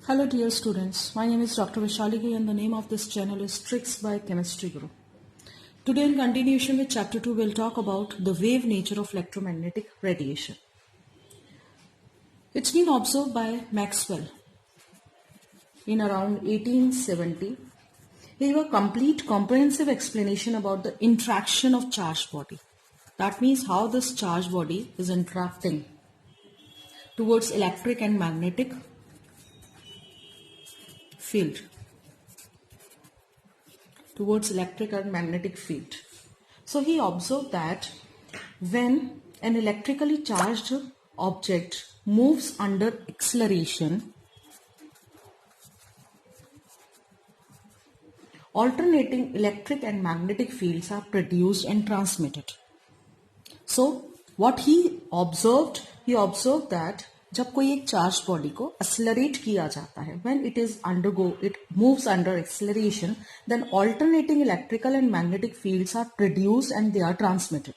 Hello dear students, my name is Dr. Vishali Ghai and the name of this channel is Tricks by Chemistry Guru. Today in continuation with chapter 2 we'll talk about the wave nature of electromagnetic radiation. It's been observed by Maxwell in around 1870. He gave a complete comprehensive explanation about the interaction of charged body. That means how this charged body is interacting towards electric and magnetic field. So he observed that when an electrically charged object moves under acceleration, alternating electric and magnetic fields are produced and transmitted. So what he observed that जब कोई एक charge body को accelerate किया जाता है, when it moves under acceleration, then alternating electrical and magnetic fields are produced and they are transmitted.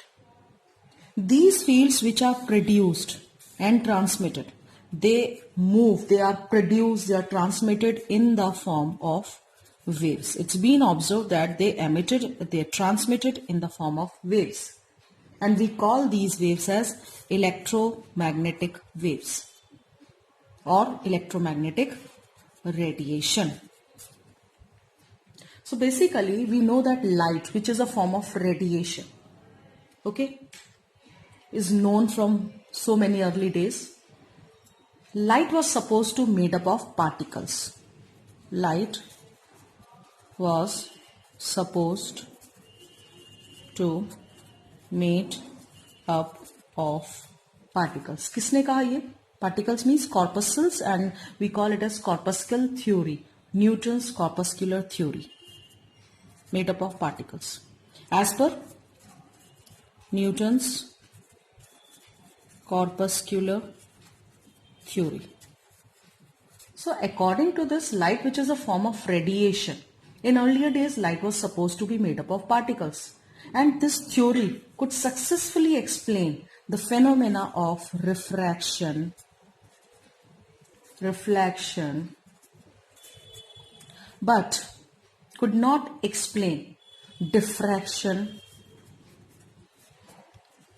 These fields which are produced and transmitted, they move, they are produced, they are transmitted in the form of waves. It's been observed that they are transmitted in the form of waves. And we call these waves as electromagnetic waves or electromagnetic radiation. So basically we know that light, which is a form of radiation, is known from so many early days. Light was supposed to made up of particles. Light was supposed to made up of particles. किसने कहा ये? Particles means corpuscles and we call it as corpuscle theory. Newton's corpuscular theory. Made up of particles. As per Newton's corpuscular theory. So according to this, light, which is a form of radiation, in earlier days light was supposed to be made up of particles. And this theory could successfully explain the phenomena of reflection, but could not explain diffraction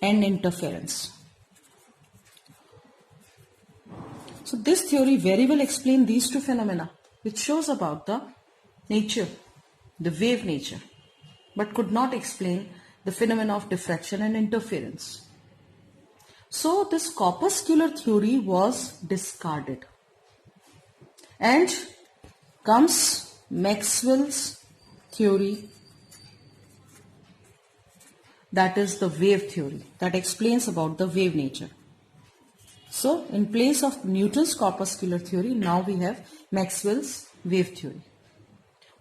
and interference. So this theory very well explains these two phenomena, which shows about the nature, the wave nature, but could not explain the phenomena of diffraction and interference. So this corpuscular theory was discarded. And comes Maxwell's theory, that is the wave theory, that explains about the wave nature. So in place of Newton's corpuscular theory, now we have Maxwell's wave theory.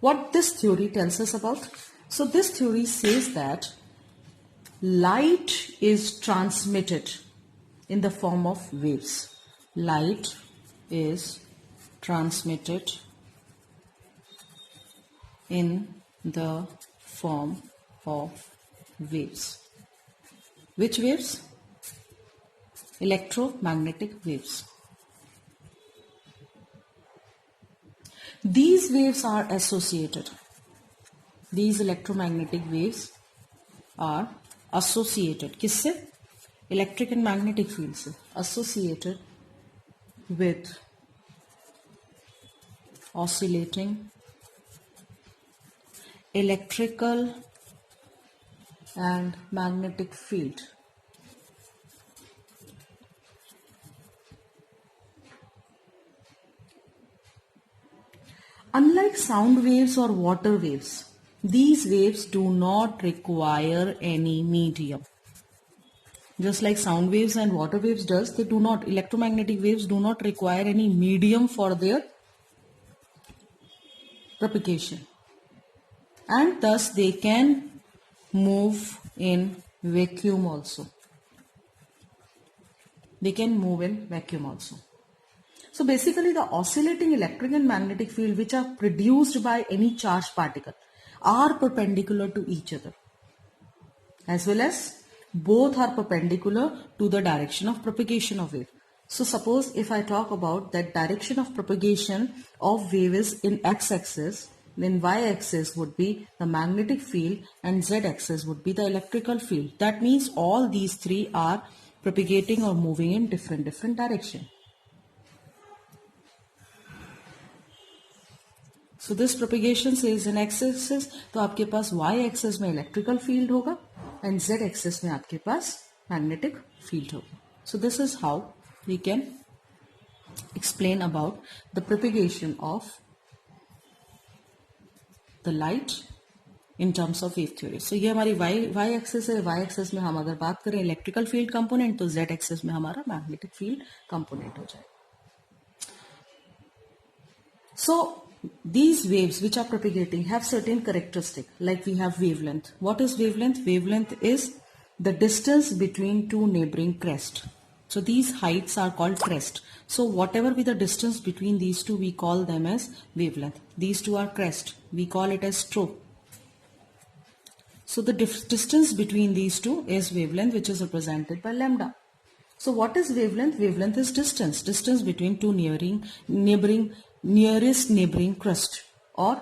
What this theory tells us about? So this theory says that light is transmitted in the form of waves. Light is transmitted in the form of waves. Which waves? Electromagnetic waves. These waves are associated. These electromagnetic waves are associated. किससे? Electric and magnetic fields से. Associated with oscillating electrical and magnetic field. Unlike sound waves or water waves, these waves do not require any medium. Just like sound waves and water waves does, electromagnetic waves do not require any medium for their propagation. And thus they can move in vacuum also. So basically the oscillating electric and magnetic field which are produced by any charged particle are perpendicular to each other, as well as both are perpendicular to the direction of propagation of wave. So suppose if I talk about that direction of propagation of wave is in x-axis, then y-axis would be the magnetic field and z-axis would be the electrical field. That means all these three are propagating or moving in different direction. So this propagation says in x-axis, तो आपके पास y-axis में electrical field होगा and z-axis में आपके पास magnetic field होगा. So this is how we can explain about the propagation of the light in terms of wave theory. So ये हमारी y axis है. y axis में हम अगर बात करें electrical field component तो z axis में हमारा magnetic field component हो जाएगा. So these waves which are propagating have certain characteristic, like we have wavelength. What is wavelength? Wavelength is the distance between two neighboring crests. So these heights are called crest. So whatever be the distance between these two, we call them as wavelength. These two are crest. We call it as stroke. So the distance between these two is wavelength, which is represented by lambda. So what is wavelength? Wavelength is distance. Distance between two nearest neighboring crest, or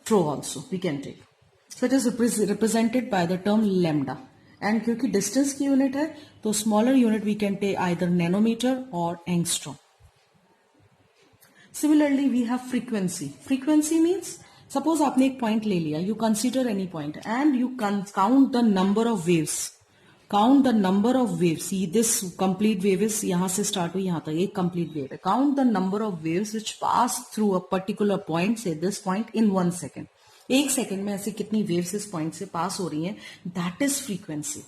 throw also we can take. So it is represented by the term lambda. And क्योंकि distance की unit है, तो smaller unit we can take either nanometer or angstrom. Similarly, we have frequency. Frequency means suppose आपने एक point ले लिया, you consider any point and you can count the number of waves. Count the number of waves. See, this complete wave is यहाँ से start हुई यहाँ तक एक complete wave है. Count the number of waves which pass through a particular point, say this point, in 1 second. एक second में ऐसी कितनी वेव्स इस पॉइंट से पास हो रही हैं, that is frequency.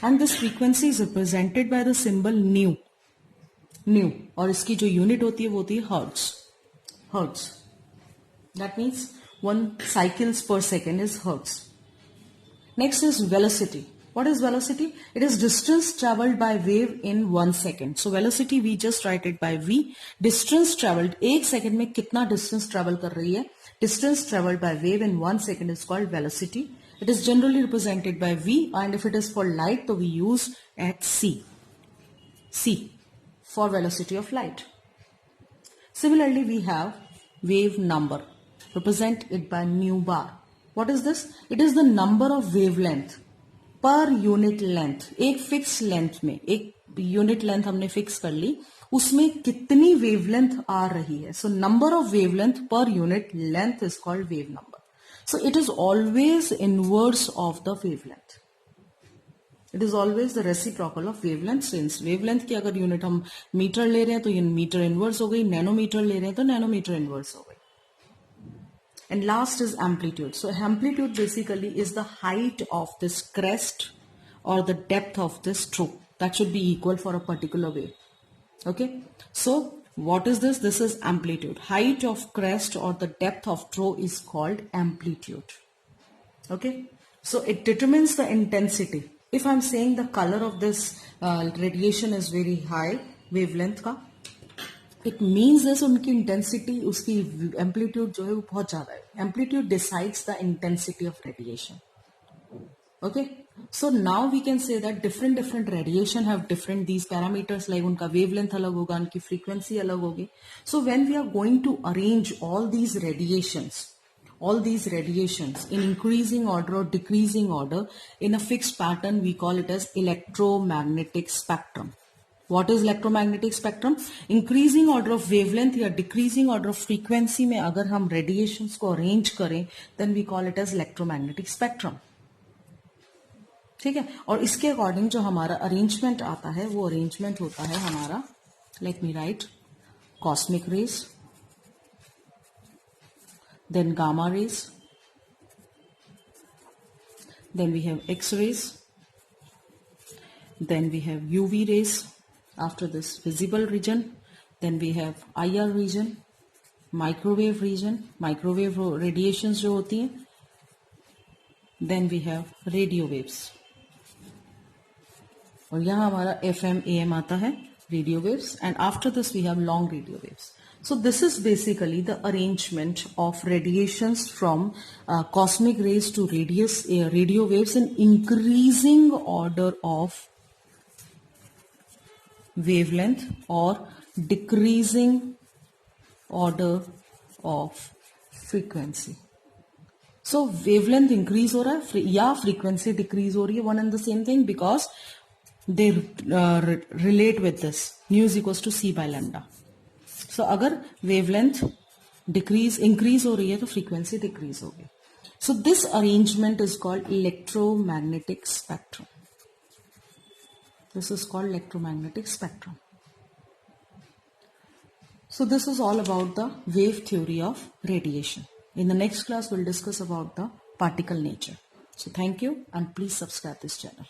And this frequency is represented by the symbol new. और इसकी जो यूनिट होती है वो होती है hertz. That means 1 cycles per second is hertz. Next is velocity. What is velocity? It is distance traveled by wave in 1 second. So velocity we just write it by v. Distance traveled, एक second में कितना distance travel कर रही है. Distance traveled by wave in 1 second is called velocity. It is generally represented by v, and if it is for light, so we use at c. C for velocity of light. Similarly, we have wave number. Represent it by nu bar. What is this? It is the number of wavelength per unit length. एक fixed length में, एक unit length हमने fix कर ली, उसमें कितनी wavelength आ रही है. So number of wavelength per unit length is called wave number. So it is always inverse of the wavelength. It is always the reciprocal of wavelength. Since wavelength की अगर unit हम metre ले रहे हैं तो ये मीटर इनवर्स हो गई, नैनोमीटर ले रहे हैं तो नैनोमीटर इनवर्स हो गई. And last is amplitude. So amplitude basically is the height of this crest or the depth of this stroke. That should be equal for a particular wave. Okay. So what is this? This is amplitude. Height of crest or the depth of throw is called amplitude. Okay. So it determines the intensity. If I'm saying the color of this radiation is very high, wavelength का, it means this उनकी intensity, उसकी amplitude जो है वो बहुत ज़्यादा है. Amplitude decides the intensity of radiation. Okay. So now we can say that different radiation have different these parameters, like उनका wavelength अलग होगा, उनकी frequency अलग होगी. So when we are going to arrange all these radiations in increasing order or decreasing order in a fixed pattern, we call it as electromagnetic spectrum. What is electromagnetic spectrum? Increasing order of wavelength या decreasing order of frequency में अगर हम radiations को arrange करें, then we call it as electromagnetic spectrum. ठीक है. और इसके अकॉर्डिंग जो हमारा अरेंजमेंट आता है वो अरेंजमेंट होता है हमारा, let me write, cosmic rays, then gamma rays, then we have x rays, then we have UV rays, after this visible region, then we have IR region, microwave region, microwave radiations जो होती हैं, then we have radio waves. और यहाँ हमारा FM AM आता है, radio waves, and after this we have long radio waves. So this is basically the arrangement of radiations from cosmic rays to radio waves in increasing order of wavelength or decreasing order of frequency. So wavelength increase हो रहा है या frequency decrease हो रही है, one and the same thing, because they relate with this. Nu is equals to c by lambda. So अगर wavelength increase हो रही है तो frequency decrease होगी. So this arrangement is called electromagnetic spectrum. This is called electromagnetic spectrum. So this is all about the wave theory of radiation. In the next class, we'll discuss about the particle nature. So thank you, and please subscribe this channel.